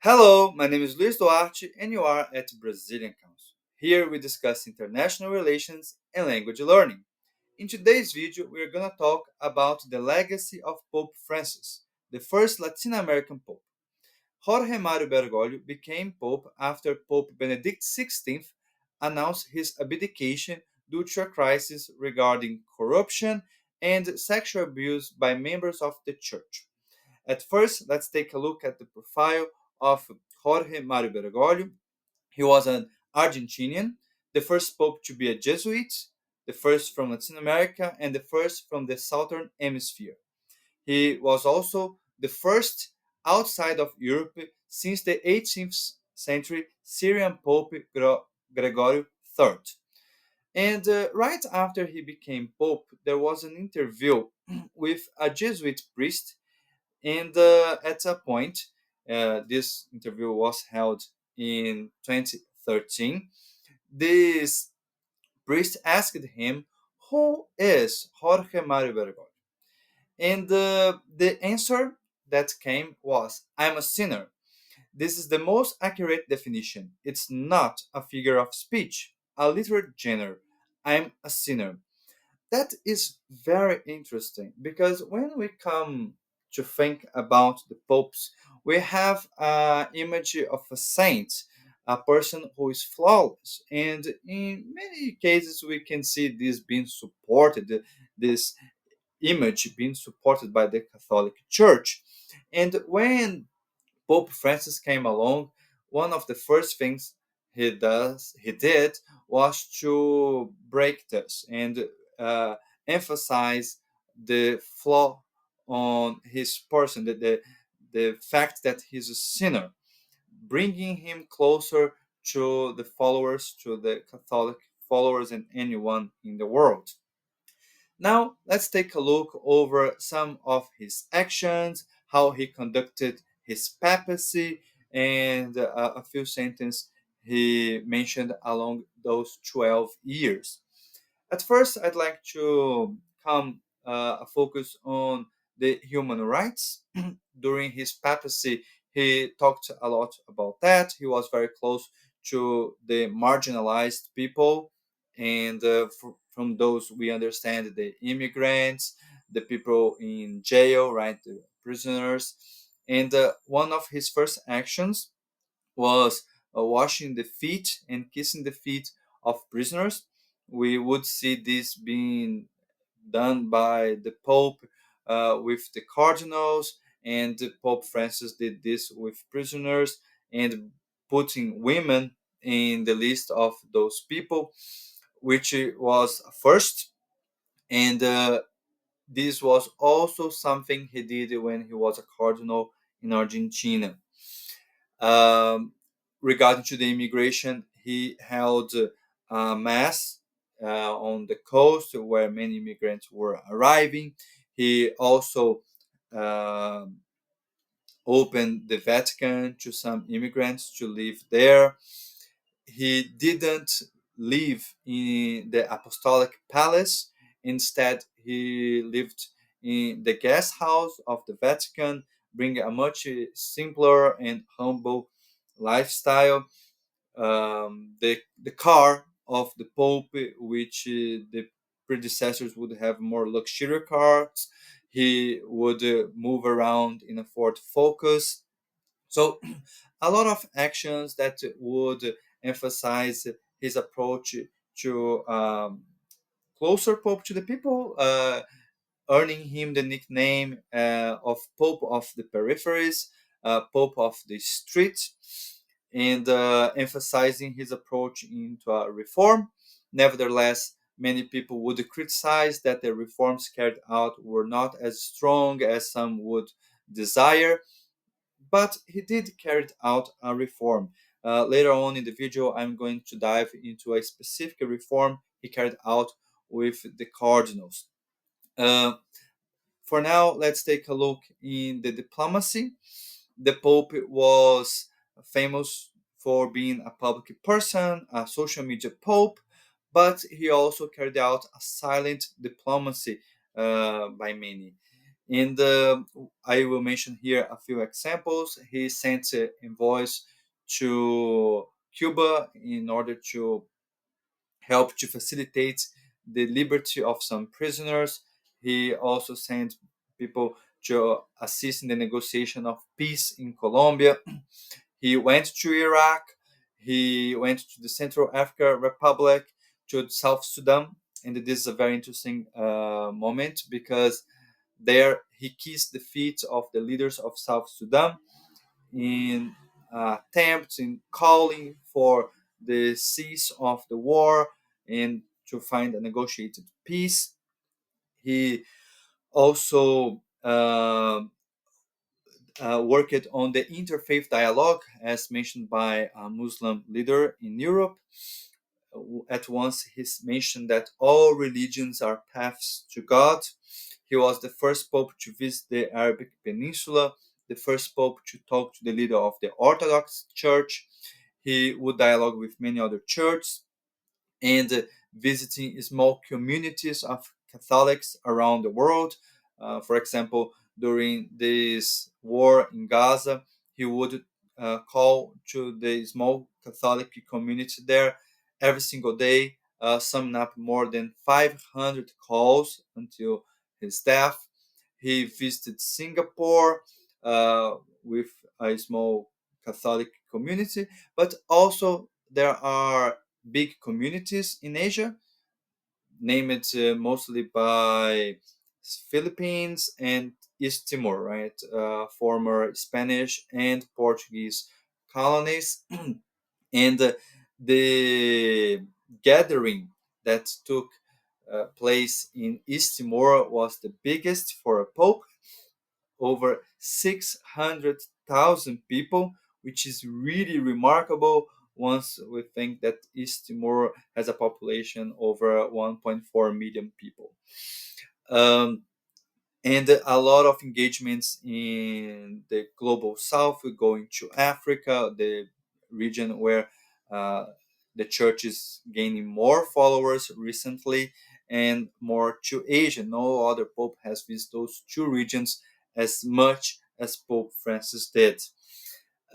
Hello, my name is Luis Duarte, and you are at Brazilian Council. Here we discuss international relations and language learning. In today's video, we are going to talk about the legacy of Pope Francis, the first Latin American pope. Jorge Mario Bergoglio became pope after Pope Benedict XVI announced his abdication due to a crisis regarding corruption and sexual abuse by members of the church. At first, let's take a look at the profile of Jorge Mario Bergoglio. He was an Argentinian, the first pope to be a Jesuit, the first from Latin America, and the first from the Southern Hemisphere. He was also the first outside of Europe since the 18th century Syrian Pope Gregory III. And right after he became Pope, there was an interview with a Jesuit priest and at a point, this interview was held in 2013. This priest asked him, "Who is Jorge Mario Bergoglio?" And the answer that came was, "I'm a sinner. This is the most accurate definition. It's not a figure of speech, a literary genre. I'm a sinner." That is very interesting because when we come to think about the popes, we have an image of a saint, a person who is flawless. And in many cases, we can see this being supported, this image being supported by the Catholic Church. And when Pope Francis came along, one of the first things he did was to break this and uh, emphasize the flaw on his person, the fact that he's a sinner, bringing him closer to the followers, to the Catholic followers, and anyone in the world. Now, let's take a look over some of his actions, how he conducted his papacy, and a few sentences he mentioned along those 12 years. At first, I'd like to come focus on the human rights. During his papacy, he talked a lot about that. He was very close to the marginalized people, and from those we understand the immigrants, the people in jail, right, the prisoners. And one of his first actions was washing the feet and kissing the feet of prisoners. We would see this being done by the Pope with the cardinals, and Pope Francis did this with prisoners and putting women in the list of those people, which was a first. And this was also something he did when he was a cardinal in Argentina. Um, Regarding to the immigration, he held a mass on the coast where many immigrants were arriving. He also um opened the Vatican to some immigrants to live there. He didn't live in the Apostolic Palace. Instead, he lived in the guest house of the Vatican, bringing a much simpler and humble lifestyle. The car of the Pope, which the predecessors would have more luxury cars, he would move around in a Ford Focus. So, a lot of actions that would emphasize his approach to closer Pope to the people, earning him the nickname of Pope of the Peripheries, Pope of the Street, and emphasizing his approach into a reform. Nevertheless, many people would criticize that the reforms carried out were not as strong as some would desire, but he did carry out a reform. Later on in the video, I'm going to dive into a specific reform he carried out with the cardinals. Uh, for now, let's take a look in the diplomacy. The Pope was famous for being a public person, a social media Pope, but he also carried out a silent diplomacy by many. And I will mention here a few examples. He sent envoys to Cuba in order to help to facilitate the liberty of some prisoners. He also sent people to assist in the negotiation of peace in Colombia. He went to Iraq. He went to the Central African Republic, to South Sudan, and this is a very interesting moment because there he kissed the feet of the leaders of South Sudan in attempts in calling for the cease of the war and to find a negotiated peace. He also worked on the interfaith dialogue, as mentioned by a Muslim leader in Europe. At once, he mentioned that all religions are paths to God. He was the first pope to visit the Arabic Peninsula, the first pope to talk to the leader of the Orthodox Church. He would dialogue with many other churches and visiting small communities of Catholics around the world. For example, during this war in Gaza, he would call to the small Catholic community there every single day, summing up more than 500 calls until his death. He visited Singapore with a small Catholic community, but also there are big communities in Asia, named mostly by Philippines and East Timor, right? Former Spanish and Portuguese colonies. And the gathering that took place in East Timor was the biggest for a pope, over 600,000 people, which is really remarkable once we think that East Timor has a population over 1.4 million people. Um, and a lot of engagements in the global south. We're going to Africa, the region where uh, the church is gaining more followers recently, and more to Asia. No other pope has visited those two regions as much as Pope Francis did.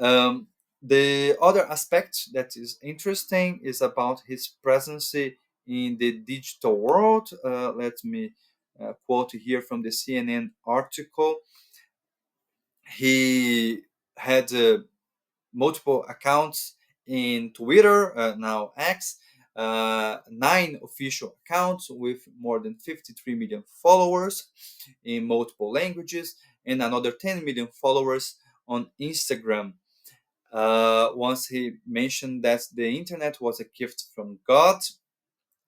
Um, the other aspect that is interesting is about his presence in the digital world. Let me quote here from the CNN article. He had multiple accounts in Twitter, now X, nine official accounts with more than 53 million followers in multiple languages, and another 10 million followers on Instagram. Once he mentioned that the internet was a gift from God,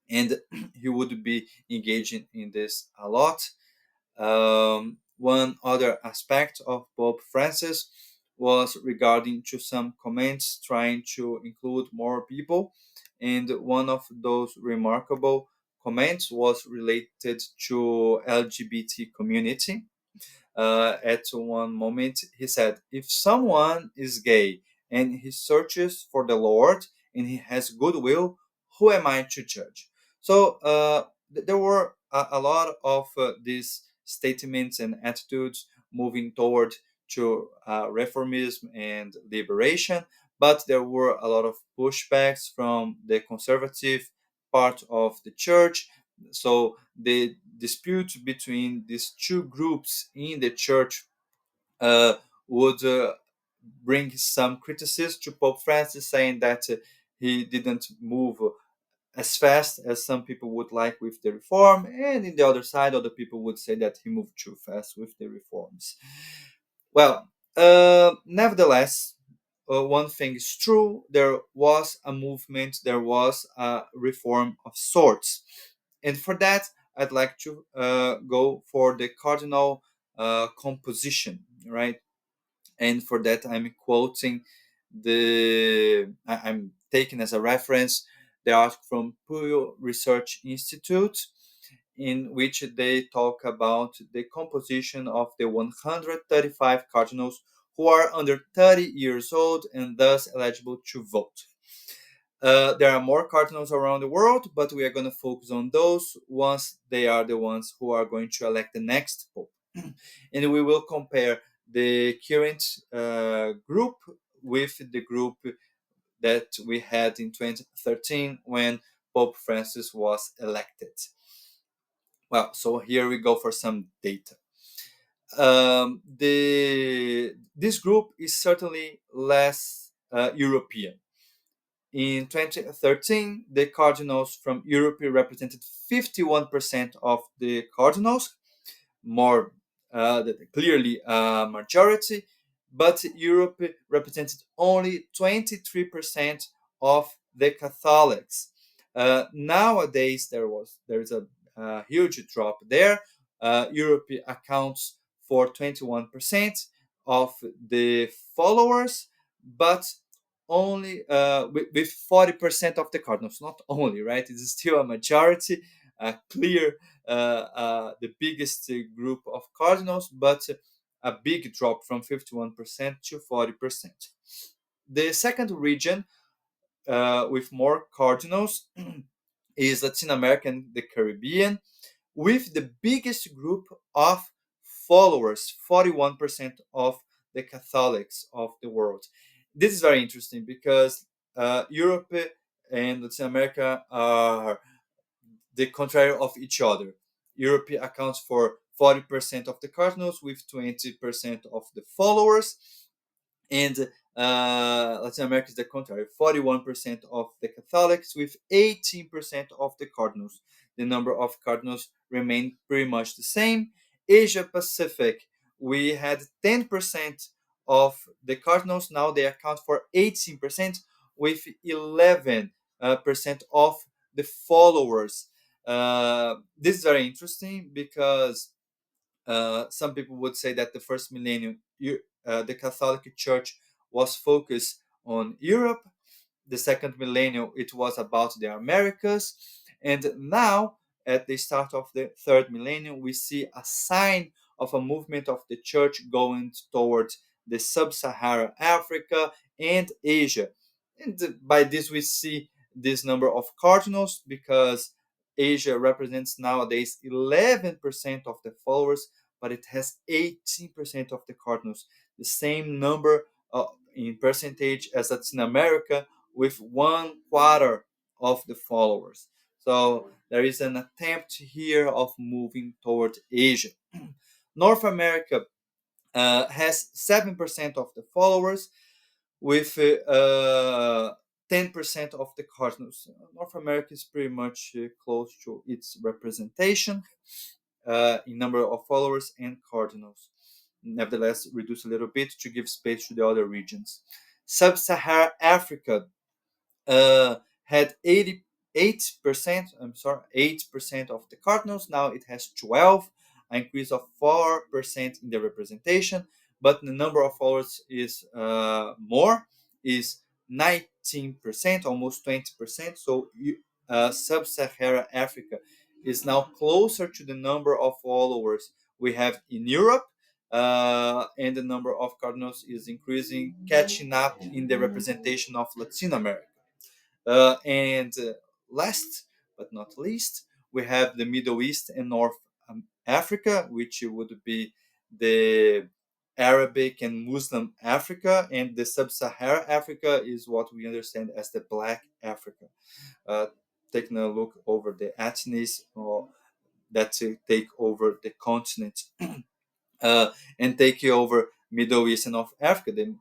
and he would be engaging in this a lot. One other aspect of Pope Francis was regarding to some comments trying to include more people, and one of those remarkable comments was related to LGBT community. At one moment, he said, "If someone is gay and he searches for the Lord and he has goodwill, who am I to judge?" So there were a lot of these statements and attitudes moving toward to reformism and liberation, but there were a lot of pushbacks from the conservative part of the church. So the dispute between these two groups in the church uh, would bring some criticism to Pope Francis, saying that he didn't move as fast as some people would like with the reform, and in the other side, other people would say that he moved too fast with the reforms. Well, nevertheless, one thing is true: there was a movement, there was a reform of sorts, and for that, I'd like to go for the cardinal composition, right? And for that, I'm quoting I'm taking as a reference the article from Pew Research Institute, in which they talk about the composition of the 135 cardinals who are under 30 years old and thus eligible to vote. There are more cardinals around the world, but we are going to focus on those ones. They are the ones who are going to elect the next pope. And we will compare the current group with the group that we had in 2013 when Pope Francis was elected. Well, so here we go for some data. This group is certainly less European. In 2013, the cardinals from Europe represented 51% of the cardinals, more clearly a majority, but Europe represented only 23% of the Catholics. Nowadays, there is a huge drop there. Europe accounts for 21% of the followers, but only with 40% of the cardinals. Not only, right? It is still a majority, a clear the biggest group of cardinals, but a big drop from 51% to 40%. The second region with more cardinals is Latin America and the Caribbean, with the biggest group of followers, 41% of the Catholics of the world. This is very interesting because Europe and Latin America are the contrary of each other. Europe accounts for 40% of the cardinals with 20% of the followers, and Latin America is the contrary, 41% of the Catholics with 18% of the cardinals. The number of cardinals remain pretty much the same. Asia Pacific, we had 10% of the cardinals, now they account for 18% with 11% of the followers. This is very interesting because some people would say that the first millennium, the Catholic Church was focused on Europe. The second millennium, it was about the Americas. And now, at the start of the third millennium, we see a sign of a movement of the church going towards the sub-Saharan Africa and Asia. And by this, we see this number of cardinals because Asia represents nowadays 11% of the followers, but it has 18% of the cardinals, the same number in percentage as Latin America, with 1/4 of the followers. So there is an attempt here of moving toward Asia. North America has 7% of the followers, with 10% of the cardinals. North America is pretty much close to its representation in number of followers and cardinals. Nevertheless, reduce a little bit to give space to the other regions. Sub-Saharan Africa had 88%, 8% of the cardinals. Now it has 12, an increase of 4% in the representation, but the number of followers is more, is 19%, almost 20%. So Sub-Saharan Africa is now closer to the number of followers we have in Europe, and the number of cardinals is increasing, catching up in the representation of Latin America. And last but not least, we have the Middle East and North Africa, which would be the Arabic and Muslim Africa, and the Sub-Saharan Africa is what we understand as the Black Africa. Uh, Taking a look over the ethnies that take over the continent and take over Middle East and North Africa, the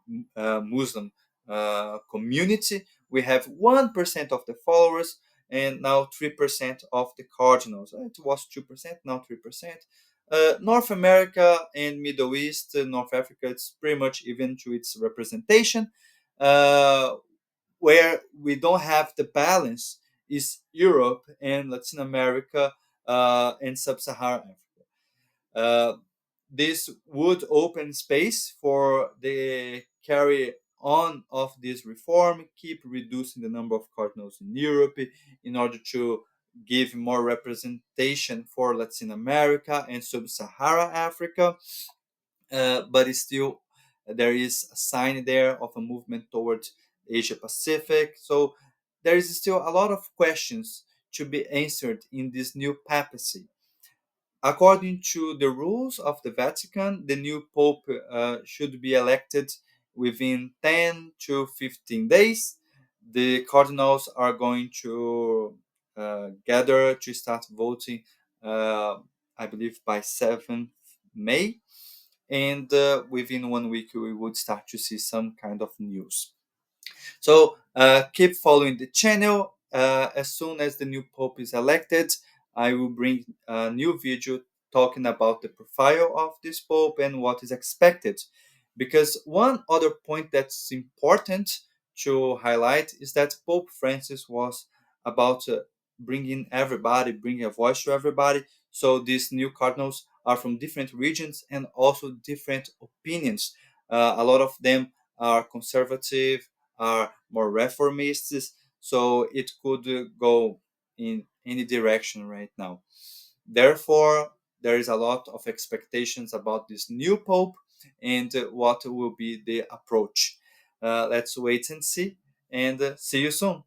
Muslim community. We have 1% of the followers and now 3% of the cardinals. It was 2%, now 3%. North America and Middle East, North Africa, it's pretty much even to its representation. Where we don't have the balance is Europe and Latin America and Sub-Saharan Africa. This would open space for the carry on of this reform, keep reducing the number of cardinals in Europe in order to give more representation for Latin America and Sub-Saharan Africa. But it's still, there is a sign there of a movement towards Asia Pacific. So there is still a lot of questions to be answered in this new papacy. According to the rules of the Vatican, the new pope should be elected within 10 to 15 days. The cardinals are going to gather to start voting, I believe, by 7th May. And within 1 week, we would start to see some kind of news. So keep following the channel. As soon as the new pope is elected, I will bring a new video talking about the profile of this pope and what is expected. Because one other point that's important to highlight is that Pope Francis was about bringing a voice to everybody. So these new cardinals are from different regions and also different opinions. A lot of them are conservative, are more reformists, so it could go in any direction right now. Therefore, there is a lot of expectations about this new pope and what will be the approach. Let's wait and see, and see you soon.